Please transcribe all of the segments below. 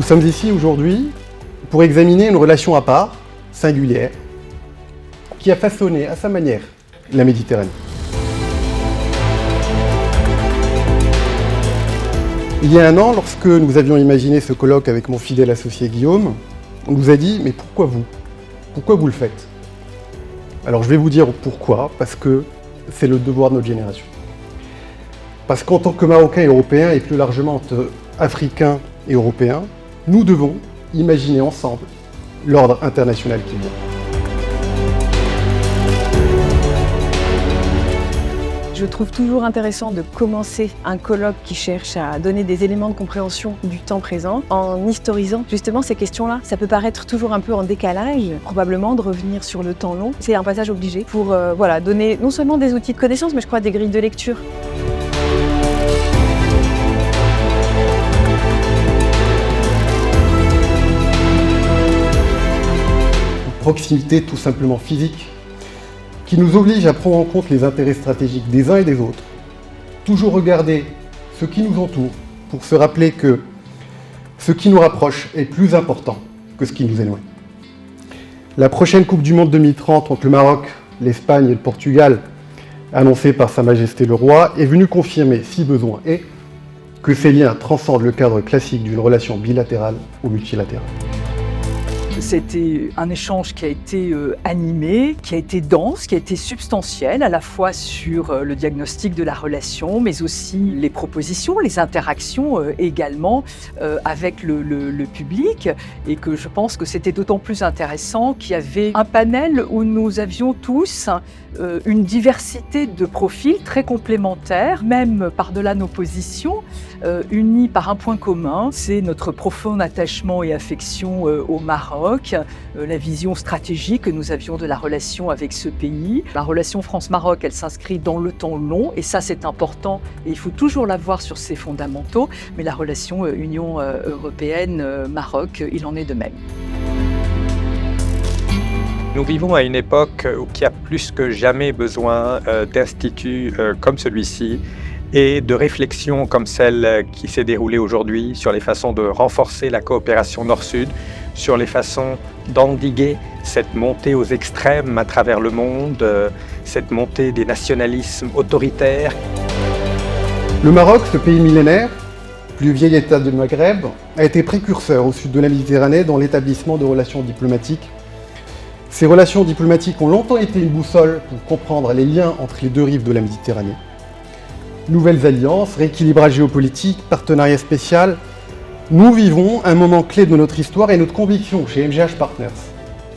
sommes ici aujourd'hui pour examiner une relation à part, singulière, qui a façonné à sa manière la Méditerranée. Il y a un an, lorsque nous avions imaginé ce colloque avec mon fidèle associé Guillaume, on nous a dit « mais pourquoi vous ? Pourquoi vous le faites ?» Alors je vais vous dire pourquoi, parce que c'est le devoir de notre génération. Parce qu'en tant que Marocains et Européens, et plus largement entre Africains et Européens, nous devons imaginer ensemble l'ordre international qui vient. Je trouve toujours intéressant de commencer un colloque qui cherche à donner des éléments de compréhension du temps présent en historisant justement ces questions-là. Ça peut paraître toujours un peu en décalage, probablement de revenir sur le temps long. C'est un passage obligé pour donner non seulement des outils de connaissance, mais je crois des grilles de lecture. Une proximité tout simplement physique, qui nous oblige à prendre en compte les intérêts stratégiques des uns et des autres, toujours regarder ce qui nous entoure pour se rappeler que ce qui nous rapproche est plus important que ce qui nous éloigne. La prochaine Coupe du Monde 2030 entre le Maroc, l'Espagne et le Portugal, annoncée par Sa Majesté le Roi, est venue confirmer, si besoin est, que ces liens transcendent le cadre classique d'une relation bilatérale ou multilatérale. C'était un échange qui a été animé, qui a été dense, qui a été substantiel, à la fois sur le diagnostic de la relation, mais aussi les propositions, les interactions également avec le public, et que je pense que c'était d'autant plus intéressant qu'il y avait un panel où nous avions tous une diversité de profils très complémentaires, même par-delà nos positions, unis par un point commun, c'est notre profond attachement et affection au Maroc, la vision stratégique que nous avions de la relation avec ce pays. La relation France-Maroc, elle s'inscrit dans le temps long, et ça c'est important, et il faut toujours la voir sur ses fondamentaux, mais la relation Union européenne-Maroc, il en est de même. Nous vivons à une époque qui a plus que jamais besoin d'instituts comme celui-ci et de réflexions comme celle qui s'est déroulée aujourd'hui sur les façons de renforcer la coopération Nord-Sud, sur les façons d'endiguer cette montée aux extrêmes à travers le monde, cette montée des nationalismes autoritaires. Le Maroc, ce pays millénaire, plus vieil État du Maghreb, a été précurseur au sud de la Méditerranée dans l'établissement de relations diplomatiques. Ces relations diplomatiques ont longtemps été une boussole pour comprendre les liens entre les deux rives de la Méditerranée. Nouvelles alliances, rééquilibrage géopolitique, partenariat spécial. Nous vivons un moment clé de notre histoire et notre conviction chez MGH Partners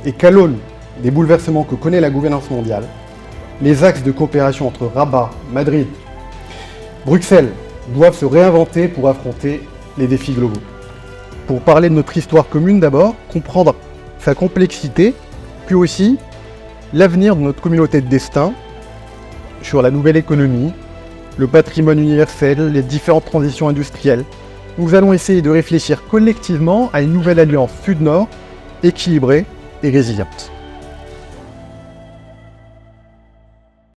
est qu'à l'aune des bouleversements que connaît la gouvernance mondiale, les axes de coopération entre Rabat, Madrid, Bruxelles doivent se réinventer pour affronter les défis globaux. Pour parler de notre histoire commune d'abord, comprendre sa complexité, puis aussi l'avenir de notre communauté de destin sur la nouvelle économie, le patrimoine universel, les différentes transitions industrielles. Nous allons essayer de réfléchir collectivement à une nouvelle alliance Sud-Nord, équilibrée et résiliente.